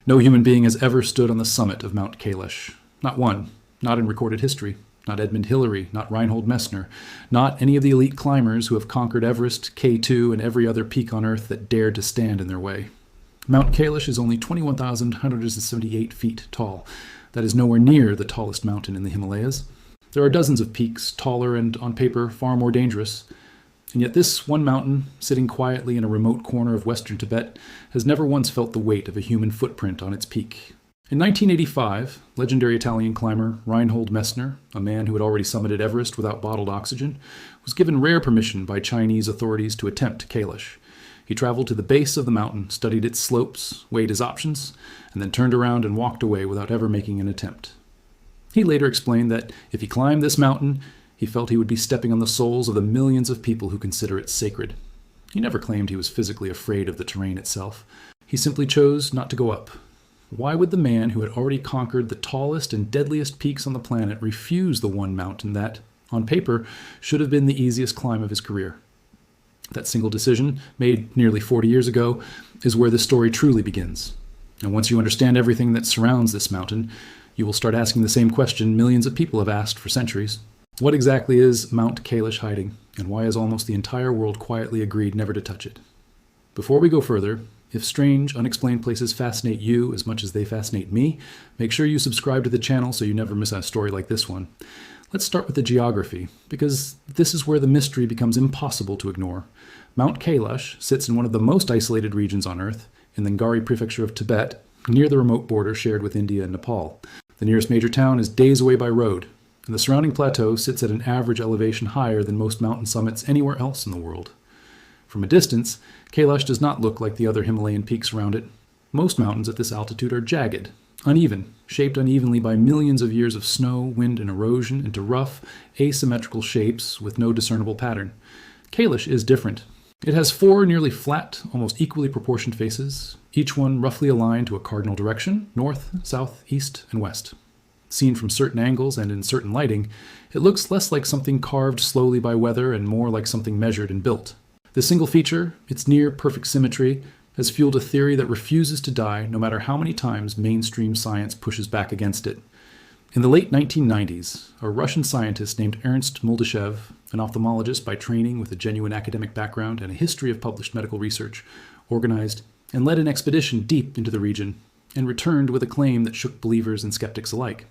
No human being has ever stood on the summit of Mount Kailash. Not one. Not in recorded history. Not Edmund Hillary, not Reinhold Messner, not any of the elite climbers who have conquered Everest, K2, and every other peak on Earth that dared to stand in their way. Mount Kailash is only 21,178 feet tall. That is nowhere near the tallest mountain in the Himalayas. There are dozens of peaks, taller and, on paper, far more dangerous. And yet this one mountain, sitting quietly in a remote corner of western Tibet, has never once felt the weight of a human footprint on its peak. In 1985, legendary Italian climber Reinhold Messner, a man who had already summited Everest without bottled oxygen, was given rare permission by Chinese authorities to attempt Kailash. He traveled to the base of the mountain, studied its slopes, weighed his options, and then turned around and walked away without ever making an attempt. He later explained that if he climbed this mountain, he felt he would be stepping on the souls of the millions of people who consider it sacred. He never claimed he was physically afraid of the terrain itself. He simply chose not to go up. Why would the man who had already conquered the tallest and deadliest peaks on the planet refuse the one mountain that, on paper, should have been the easiest climb of his career? That single decision, made nearly 40 years ago, is where the story truly begins. And once you understand everything that surrounds this mountain, you will start asking the same question millions of people have asked for centuries. What exactly is Mount Kailash hiding, and why has almost the entire world quietly agreed never to touch it? Before we go further, if strange, unexplained places fascinate you as much as they fascinate me, make sure you subscribe to the channel so you never miss a story like this one. Let's start with the geography, because this is where the mystery becomes impossible to ignore. Mount Kailash sits in one of the most isolated regions on Earth, in the Ngari prefecture of Tibet, near the remote border shared with India and Nepal. The nearest major town is days away by road, and the surrounding plateau sits at an average elevation higher than most mountain summits anywhere else in the world. From a distance, Kailash does not look like the other Himalayan peaks around it. Most mountains at this altitude are jagged, uneven, shaped unevenly by millions of years of snow, wind, and erosion into rough, asymmetrical shapes with no discernible pattern. Kailash is different. It has 4 nearly flat, almost equally proportioned faces, each one roughly aligned to a cardinal direction, north, south, east, and west. Seen from certain angles and in certain lighting, it looks less like something carved slowly by weather and more like something measured and built. This single feature, its near-perfect symmetry, has fueled a theory that refuses to die no matter how many times mainstream science pushes back against it. In the late 1990s, a Russian scientist named Ernst Muldashev, an ophthalmologist by training with a genuine academic background and a history of published medical research, organized and led an expedition deep into the region and returned with a claim that shook believers and skeptics alike.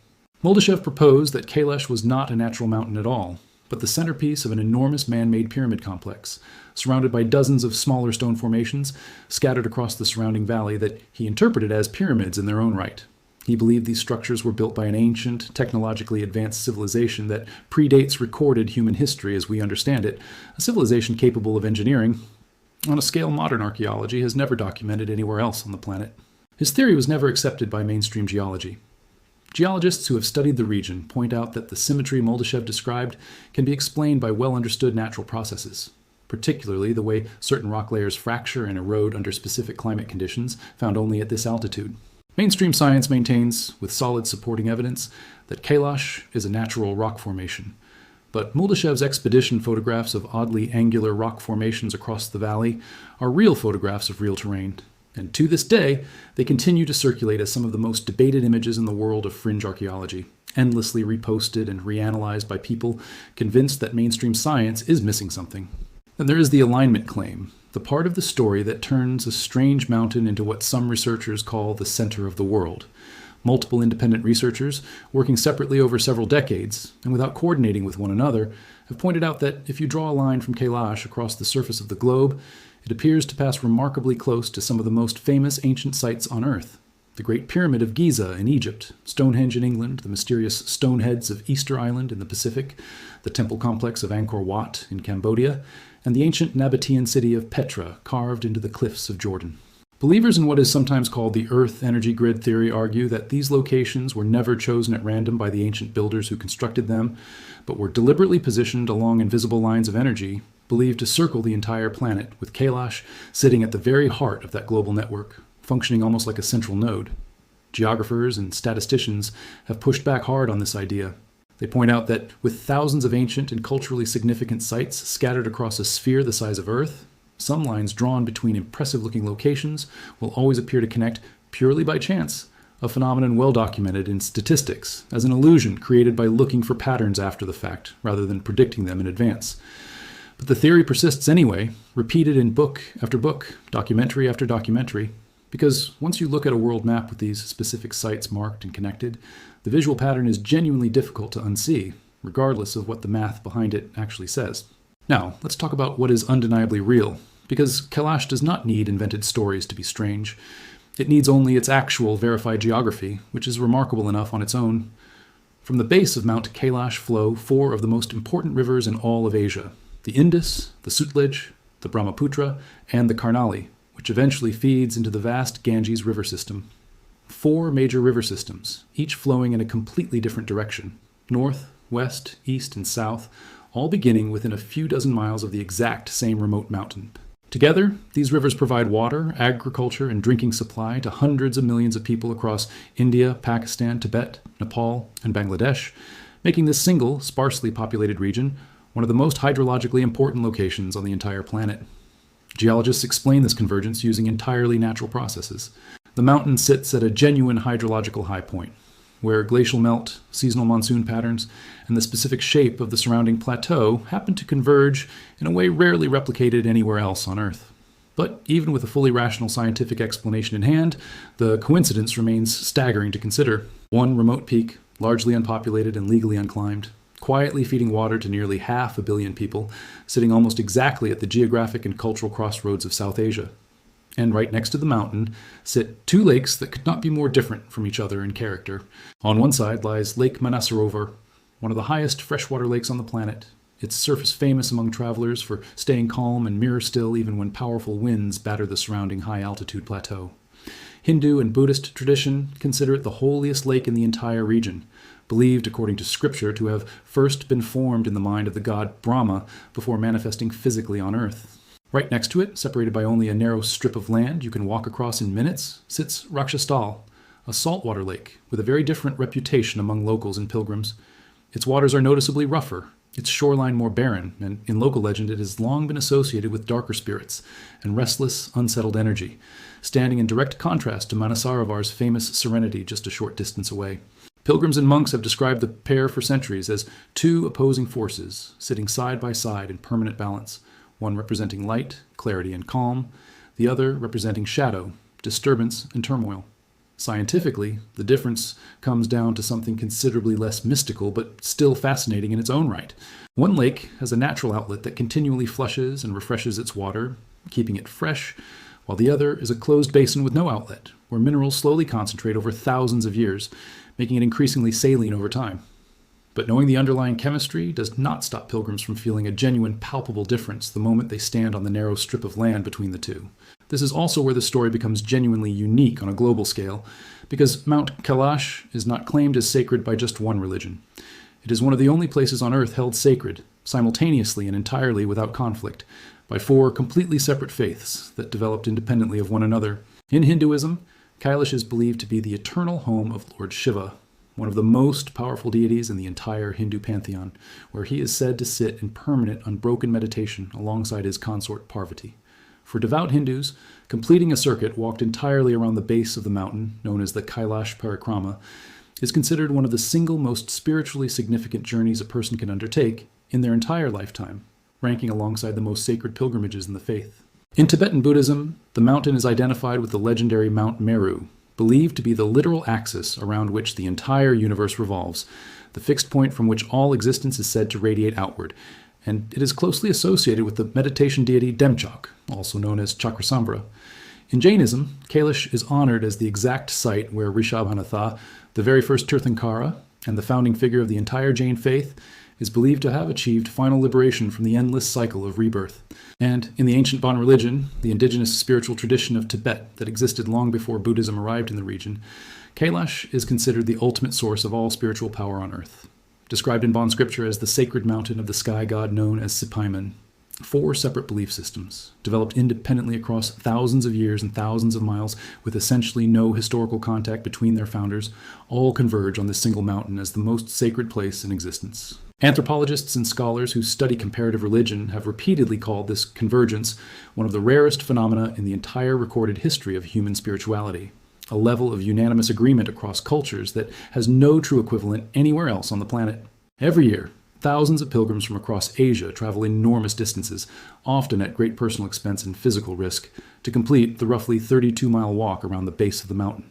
Muldashev proposed that Kailash was not a natural mountain at all, but the centerpiece of an enormous man-made pyramid complex, surrounded by dozens of smaller stone formations scattered across the surrounding valley that he interpreted as pyramids in their own right. He believed these structures were built by an ancient, technologically advanced civilization that predates recorded human history as we understand it, a civilization capable of engineering on a scale modern archaeology has never documented anywhere else on the planet. His theory was never accepted by mainstream geology. Geologists who have studied the region point out that the symmetry Muldashev described can be explained by well-understood natural processes, particularly the way certain rock layers fracture and erode under specific climate conditions found only at this altitude. Mainstream science maintains, with solid supporting evidence, that Kailash is a natural rock formation. But Muldashev's expedition photographs of oddly angular rock formations across the valley are real photographs of real terrain. And to this day, they continue to circulate as some of the most debated images in the world of fringe archaeology, endlessly reposted and reanalyzed by people convinced that mainstream science is missing something. Then there is the alignment claim, the part of the story that turns a strange mountain into what some researchers call the center of the world. Multiple independent researchers, working separately over several decades, and without coordinating with one another, have pointed out that if you draw a line from Kailash across the surface of the globe, it appears to pass remarkably close to some of the most famous ancient sites on Earth. The Great Pyramid of Giza in Egypt, Stonehenge in England, the mysterious Stoneheads of Easter Island in the Pacific, the temple complex of Angkor Wat in Cambodia, and the ancient Nabatean city of Petra carved into the cliffs of Jordan. Believers in what is sometimes called the Earth energy grid theory argue that these locations were never chosen at random by the ancient builders who constructed them, but were deliberately positioned along invisible lines of energy believed to circle the entire planet, with Kailash sitting at the very heart of that global network, functioning almost like a central node. Geographers and statisticians have pushed back hard on this idea. They point out that with thousands of ancient and culturally significant sites scattered across a sphere the size of Earth, some lines drawn between impressive-looking locations will always appear to connect purely by chance, a phenomenon well documented in statistics as an illusion created by looking for patterns after the fact rather than predicting them in advance. But the theory persists anyway, repeated in book after book, documentary after documentary, because once you look at a world map with these specific sites marked and connected, the visual pattern is genuinely difficult to unsee, regardless of what the math behind it actually says. Now, let's talk about what is undeniably real, because Kailash does not need invented stories to be strange. It needs only its actual verified geography, which is remarkable enough on its own. From the base of Mount Kailash flow 4 of the most important rivers in all of Asia: the Indus, the Sutlej, the Brahmaputra, and the Karnali, which eventually feeds into the vast Ganges river system. 4 major river systems, each flowing in a completely different direction: north, west, east, and south, all beginning within a few dozen miles of the exact same remote mountain. Together, these rivers provide water, agriculture, and drinking supply to hundreds of millions of people across India, Pakistan, Tibet, Nepal, and Bangladesh, making this single, sparsely populated region one of the most hydrologically important locations on the entire planet. Geologists explain this convergence using entirely natural processes. The mountain sits at a genuine hydrological high point, where glacial melt, seasonal monsoon patterns, and the specific shape of the surrounding plateau happen to converge in a way rarely replicated anywhere else on Earth. But even with a fully rational scientific explanation in hand, the coincidence remains staggering to consider. One remote peak, largely unpopulated and legally unclimbed, quietly feeding water to nearly 500 million people, sitting almost exactly at the geographic and cultural crossroads of South Asia. And right next to the mountain sit 2 lakes that could not be more different from each other in character. On one side lies Lake Manasarovar, one of the highest freshwater lakes on the planet, its surface famous among travelers for staying calm and mirror still even when powerful winds batter the surrounding high-altitude plateau. Hindu and Buddhist tradition consider it the holiest lake in the entire region, believed according to scripture to have first been formed in the mind of the god Brahma before manifesting physically on Earth. Right next to it, separated by only a narrow strip of land you can walk across in minutes, sits Rakshastal, a saltwater lake with a very different reputation among locals and pilgrims. Its waters are noticeably rougher, its shoreline more barren, and in local legend it has long been associated with darker spirits and restless, unsettled energy, standing in direct contrast to Manasarovar's famous serenity just a short distance away. Pilgrims and monks have described the pair for centuries as 2 opposing forces, sitting side by side in permanent balance, one representing light, clarity, and calm, the other representing shadow, disturbance, and turmoil. Scientifically, the difference comes down to something considerably less mystical, but still fascinating in its own right. One lake has a natural outlet that continually flushes and refreshes its water, keeping it fresh, while the other is a closed basin with no outlet, where minerals slowly concentrate over thousands of years, making it increasingly saline over time. But knowing the underlying chemistry does not stop pilgrims from feeling a genuine, palpable difference the moment they stand on the narrow strip of land between the two. This is also where the story becomes genuinely unique on a global scale, because Mount Kailash is not claimed as sacred by just one religion. It is one of the only places on Earth held sacred, simultaneously and entirely without conflict, by 4 completely separate faiths that developed independently of one another. In Hinduism, Kailash is believed to be the eternal home of Lord Shiva, one of the most powerful deities in the entire Hindu pantheon, where he is said to sit in permanent, unbroken meditation alongside his consort Parvati. For devout Hindus, completing a circuit walked entirely around the base of the mountain, known as the Kailash Parikrama, is considered one of the single most spiritually significant journeys a person can undertake in their entire lifetime, ranking alongside the most sacred pilgrimages in the faith. In Tibetan Buddhism, the mountain is identified with the legendary Mount Meru, believed to be the literal axis around which the entire universe revolves, the fixed point from which all existence is said to radiate outward, and it is closely associated with the meditation deity Demchok, also known as Chakrasambhara. In Jainism, Kailash is honored as the exact site where Rishabhanatha, the very first Tirthankara and the founding figure of the entire Jain faith, is believed to have achieved final liberation from the endless cycle of rebirth. And in the ancient Bon religion, the indigenous spiritual tradition of Tibet that existed long before Buddhism arrived in the region, Kailash is considered the ultimate source of all spiritual power on earth. Described in Bon scripture as the sacred mountain of the sky god known as Sipaiman. 4 separate belief systems, developed independently across thousands of years and thousands of miles with essentially no historical contact between their founders, all converge on this single mountain as the most sacred place in existence. Anthropologists and scholars who study comparative religion have repeatedly called this convergence one of the rarest phenomena in the entire recorded history of human spirituality. a level of unanimous agreement across cultures that has no true equivalent anywhere else on the planet. Every year, thousands of pilgrims from across Asia travel enormous distances, often at great personal expense and physical risk, to complete the roughly 32-mile walk around the base of the mountain.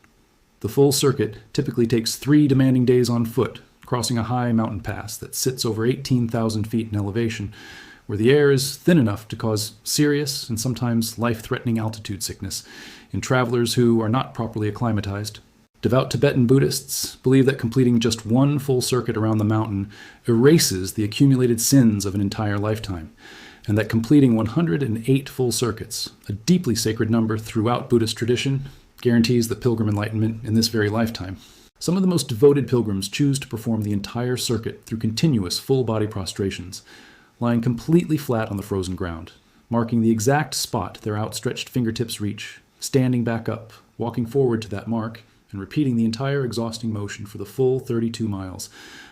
The full circuit typically takes 3 demanding days on foot, crossing a high mountain pass that sits over 18,000 feet in elevation, where the air is thin enough to cause serious and sometimes life-threatening altitude sickness in travelers who are not properly acclimatized. Devout Tibetan Buddhists believe that completing just one full circuit around the mountain erases the accumulated sins of an entire lifetime, and that completing 108 full circuits, a deeply sacred number throughout Buddhist tradition, guarantees the pilgrim enlightenment in this very lifetime. Some of the most devoted pilgrims choose to perform the entire circuit through continuous full-body prostrations, lying completely flat on the frozen ground, marking the exact spot their outstretched fingertips reach, standing back up, walking forward to that mark, and repeating the entire exhausting motion for the full 32 miles,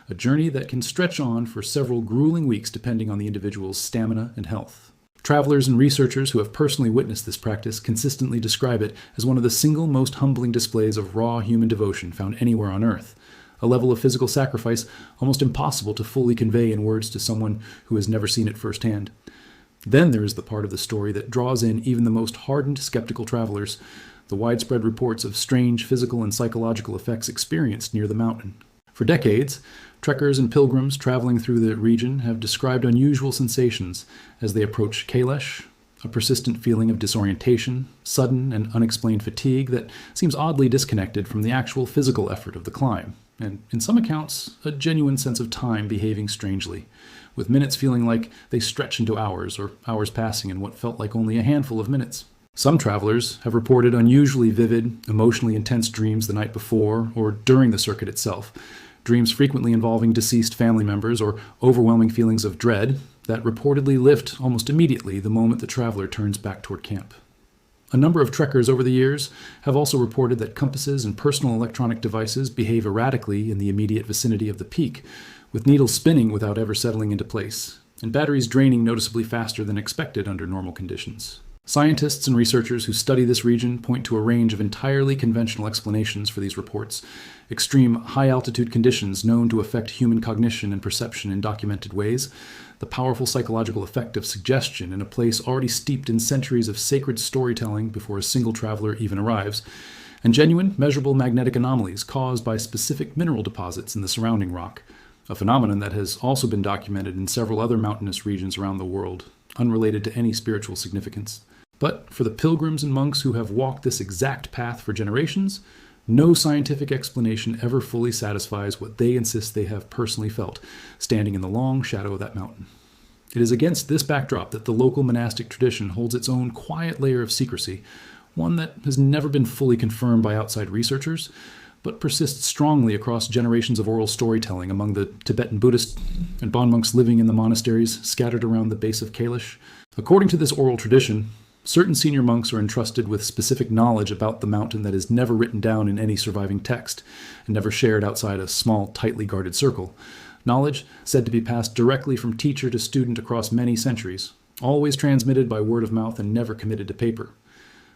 a journey that can stretch on for several grueling weeks depending on the individual's stamina and health. Travelers and researchers who have personally witnessed this practice consistently describe it as one of the single most humbling displays of raw human devotion found anywhere on Earth, a level of physical sacrifice almost impossible to fully convey in words to someone who has never seen it firsthand. Then there is the part of the story that draws in even the most hardened skeptical travelers, the widespread reports of strange physical and psychological effects experienced near the mountain. For decades, trekkers and pilgrims traveling through the region have described unusual sensations as they approach Kailash, a persistent feeling of disorientation, sudden and unexplained fatigue that seems oddly disconnected from the actual physical effort of the climb, and in some accounts, a genuine sense of time behaving strangely, with minutes feeling like they stretch into hours, or hours passing in what felt like only a handful of minutes. Some travelers have reported unusually vivid, emotionally intense dreams the night before or during the circuit itself, dreams frequently involving deceased family members or overwhelming feelings of dread that reportedly lift almost immediately the moment the traveler turns back toward camp. A number of trekkers over the years have also reported that compasses and personal electronic devices behave erratically in the immediate vicinity of the peak, with needles spinning without ever settling into place, and batteries draining noticeably faster than expected under normal conditions. Scientists and researchers who study this region point to a range of entirely conventional explanations for these reports: extreme high-altitude conditions known to affect human cognition and perception in documented ways, the powerful psychological effect of suggestion in a place already steeped in centuries of sacred storytelling before a single traveler even arrives, and genuine, measurable magnetic anomalies caused by specific mineral deposits in the surrounding rock, a phenomenon that has also been documented in several other mountainous regions around the world, unrelated to any spiritual significance. But for the pilgrims and monks who have walked this exact path for generations, no scientific explanation ever fully satisfies what they insist they have personally felt, standing in the long shadow of that mountain. It is against this backdrop that the local monastic tradition holds its own quiet layer of secrecy, one that has never been fully confirmed by outside researchers, but persists strongly across generations of oral storytelling among the Tibetan Buddhists and Bon monks living in the monasteries scattered around the base of Kailash. According to this oral tradition, certain senior monks are entrusted with specific knowledge about the mountain that is never written down in any surviving text and never shared outside a small, tightly guarded circle. Knowledge said to be passed directly from teacher to student across many centuries, always transmitted by word of mouth and never committed to paper.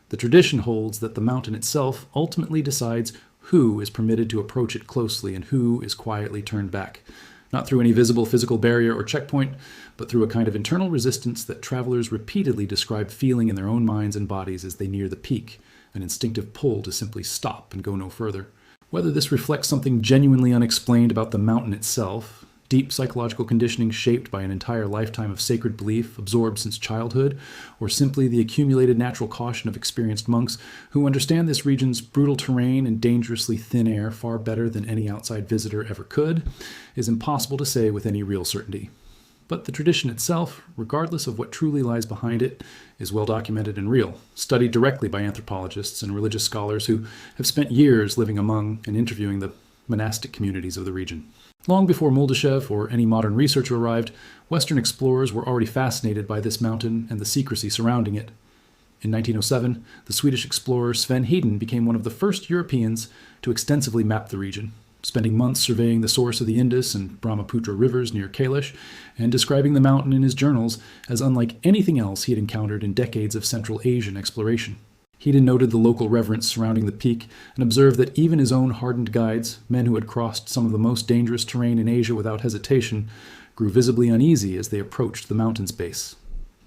The tradition holds that the mountain itself ultimately decides who is permitted to approach it closely and who is quietly turned back, not through any visible physical barrier or checkpoint, but through a kind of internal resistance that travelers repeatedly describe feeling in their own minds and bodies as they near the peak, an instinctive pull to simply stop and go no further. Whether this reflects something genuinely unexplained about the mountain itself, deep psychological conditioning shaped by an entire lifetime of sacred belief absorbed since childhood, or simply the accumulated natural caution of experienced monks who understand this region's brutal terrain and dangerously thin air far better than any outside visitor ever could, is impossible to say with any real certainty. But the tradition itself, regardless of what truly lies behind it, is well documented and real, studied directly by anthropologists and religious scholars who have spent years living among and interviewing the monastic communities of the region. Long before Muldashev or any modern researcher arrived, Western explorers were already fascinated by this mountain and the secrecy surrounding it. In 1907, the Swedish explorer Sven Hedin became one of the first Europeans to extensively map the region, spending months surveying the source of the Indus and Brahmaputra rivers near Kailash and describing the mountain in his journals as unlike anything else he had encountered in decades of Central Asian exploration. He denoted the local reverence surrounding the peak and observed that even his own hardened guides, men who had crossed some of the most dangerous terrain in Asia without hesitation, grew visibly uneasy as they approached the mountain's base.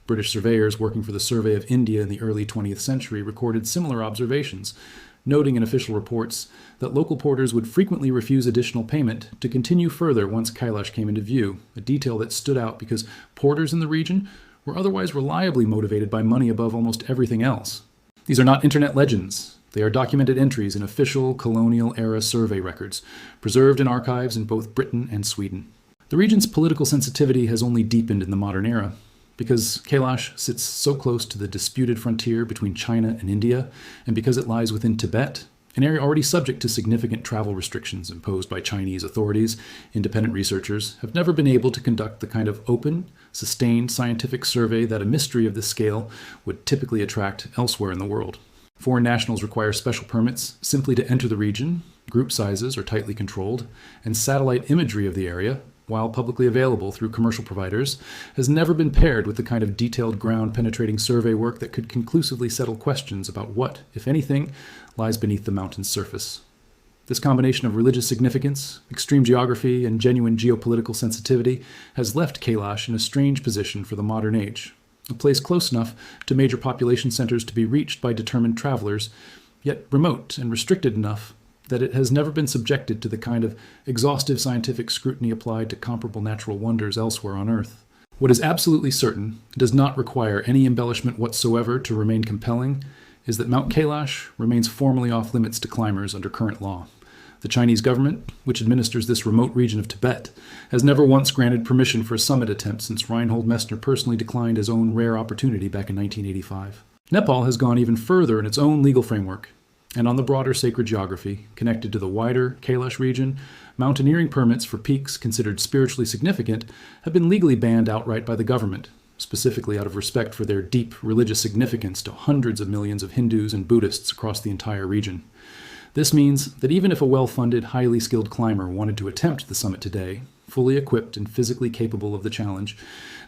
British surveyors working for the Survey of India in the early 20th century recorded similar observations, noting in official reports that local porters would frequently refuse additional payment to continue further once Kailash came into view, a detail that stood out because porters in the region were otherwise reliably motivated by money above almost everything else. These are not internet legends. They are documented entries in official colonial-era survey records, preserved in archives in both Britain and Sweden. The region's political sensitivity has only deepened in the modern era. Because Kailash sits so close to the disputed frontier between China and India, and because it lies within Tibet, an area already subject to significant travel restrictions imposed by Chinese authorities, independent researchers have never been able to conduct the kind of open, sustained scientific survey that a mystery of this scale would typically attract elsewhere in the world. Foreign nationals require special permits simply to enter the region, group sizes are tightly controlled, and satellite imagery of the area, while publicly available through commercial providers, has never been paired with the kind of detailed ground-penetrating survey work that could conclusively settle questions about what, if anything, lies beneath the mountain's surface. This combination of religious significance, extreme geography, and genuine geopolitical sensitivity has left Kailash in a strange position for the modern age, a place close enough to major population centers to be reached by determined travelers, yet remote and restricted enough that it has never been subjected to the kind of exhaustive scientific scrutiny applied to comparable natural wonders elsewhere on Earth. What is absolutely certain, does not require any embellishment whatsoever to remain compelling, is that Mount Kailash remains formally off limits to climbers under current law. The Chinese government, which administers this remote region of Tibet, has never once granted permission for a summit attempt since Reinhold Messner personally declined his own rare opportunity back in 1985. Nepal has gone even further in its own legal framework, and on the broader sacred geography, connected to the wider Kailash region, mountaineering permits for peaks considered spiritually significant have been legally banned outright by the government, specifically out of respect for their deep religious significance to hundreds of millions of Hindus and Buddhists across the entire region. This means that even if a well-funded, highly skilled climber wanted to attempt the summit today, fully equipped and physically capable of the challenge,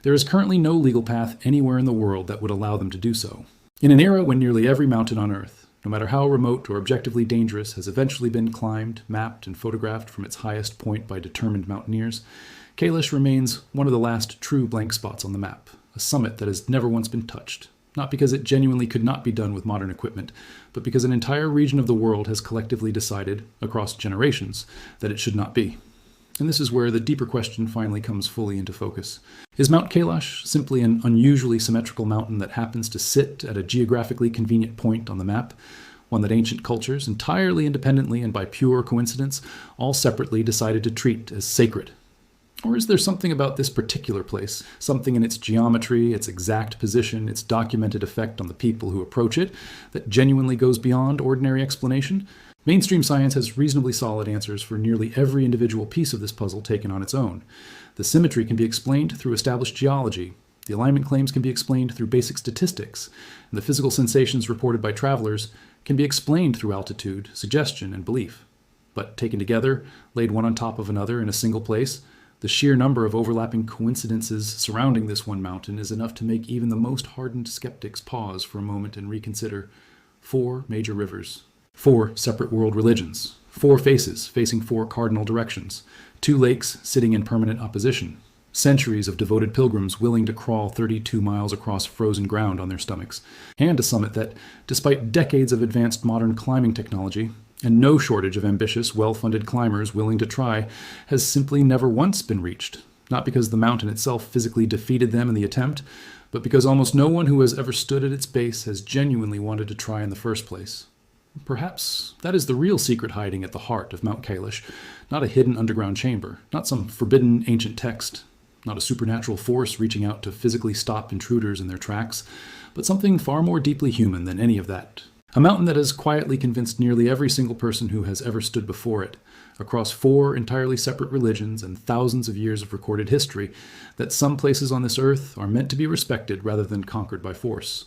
there is currently no legal path anywhere in the world that would allow them to do so. In an era when nearly every mountain on Earth, no matter how remote or objectively dangerous, has eventually been climbed, mapped, and photographed from its highest point by determined mountaineers, Kailash remains one of the last true blank spots on the map, a summit that has never once been touched, not because it genuinely could not be done with modern equipment, but because an entire region of the world has collectively decided, across generations, that it should not be. And this is where the deeper question finally comes fully into focus. Is Mount Kailash simply an unusually symmetrical mountain that happens to sit at a geographically convenient point on the map, one that ancient cultures, entirely independently and by pure coincidence, all separately decided to treat as sacred? Or is there something about this particular place, something in its geometry, its exact position, its documented effect on the people who approach it, that genuinely goes beyond ordinary explanation? Mainstream science has reasonably solid answers for nearly every individual piece of this puzzle taken on its own. The symmetry can be explained through established geology. The alignment claims can be explained through basic statistics. And the physical sensations reported by travelers can be explained through altitude, suggestion, and belief. But taken together, laid one on top of another in a single place, the sheer number of overlapping coincidences surrounding this one mountain is enough to make even the most hardened skeptics pause for a moment and reconsider. 4 major rivers. 4 separate world religions, 4 faces facing 4 cardinal directions, 2 lakes sitting in permanent opposition, centuries of devoted pilgrims willing to crawl 32 miles across frozen ground on their stomachs, and a summit that, despite decades of advanced modern climbing technology, and no shortage of ambitious, well-funded climbers willing to try, has simply never once been reached, not because the mountain itself physically defeated them in the attempt, but because almost no one who has ever stood at its base has genuinely wanted to try in the first place. Perhaps that is the real secret hiding at the heart of Mount Kailash, not a hidden underground chamber, not some forbidden ancient text, not a supernatural force reaching out to physically stop intruders in their tracks, but something far more deeply human than any of that. A mountain that has quietly convinced nearly every single person who has ever stood before it, across 4 entirely separate religions and thousands of years of recorded history, that some places on this earth are meant to be respected rather than conquered by force.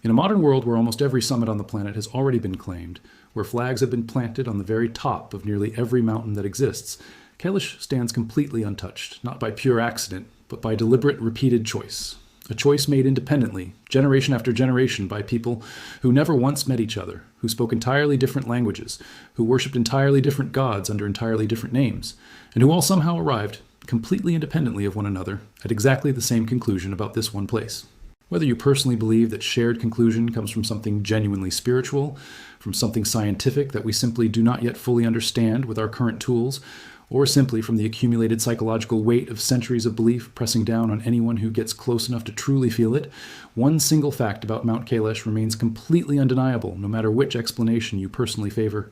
In a modern world where almost every summit on the planet has already been claimed, where flags have been planted on the very top of nearly every mountain that exists, Kailash stands completely untouched, not by pure accident, but by deliberate, repeated choice. A choice made independently, generation after generation, by people who never once met each other, who spoke entirely different languages, who worshipped entirely different gods under entirely different names, and who all somehow arrived, completely independently of one another, at exactly the same conclusion about this one place. Whether you personally believe that shared conclusion comes from something genuinely spiritual, from something scientific that we simply do not yet fully understand with our current tools, or simply from the accumulated psychological weight of centuries of belief pressing down on anyone who gets close enough to truly feel it, one single fact about Mount Kailash remains completely undeniable, no matter which explanation you personally favor.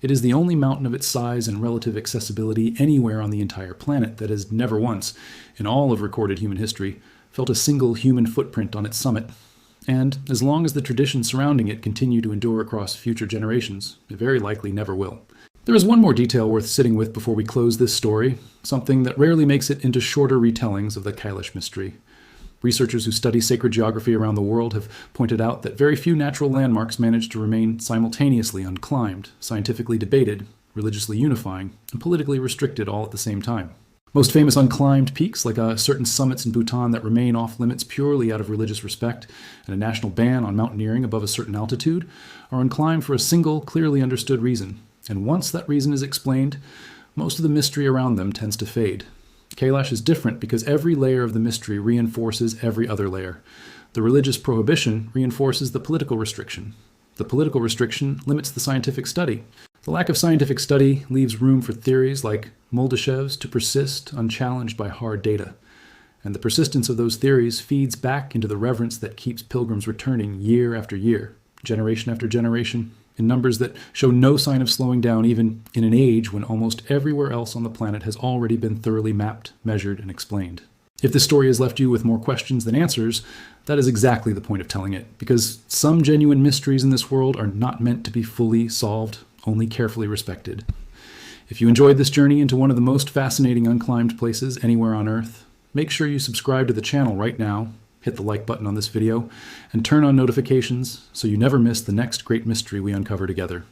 It is the only mountain of its size and relative accessibility anywhere on the entire planet that has never once, in all of recorded human history, felt a single human footprint on its summit. And as long as the traditions surrounding it continue to endure across future generations, it very likely never will. There is one more detail worth sitting with before we close this story, something that rarely makes it into shorter retellings of the Kailash mystery. Researchers who study sacred geography around the world have pointed out that very few natural landmarks manage to remain simultaneously unclimbed, scientifically debated, religiously unifying, and politically restricted all at the same time. Most famous unclimbed peaks, like certain summits in Bhutan that remain off-limits purely out of religious respect, and a national ban on mountaineering above a certain altitude, are unclimbed for a single, clearly understood reason. And once that reason is explained, most of the mystery around them tends to fade. Kailash is different because every layer of the mystery reinforces every other layer. The religious prohibition reinforces the political restriction. The political restriction limits the scientific study. The lack of scientific study leaves room for theories like Muldashev's to persist unchallenged by hard data. And the persistence of those theories feeds back into the reverence that keeps pilgrims returning year after year, generation after generation, in numbers that show no sign of slowing down even in an age when almost everywhere else on the planet has already been thoroughly mapped, measured, and explained. If this story has left you with more questions than answers, that is exactly the point of telling it, because some genuine mysteries in this world are not meant to be fully solved, only carefully respected. If you enjoyed this journey into one of the most fascinating unclimbed places anywhere on Earth, make sure you subscribe to the channel right now, hit the like button on this video, and turn on notifications so you never miss the next great mystery we uncover together.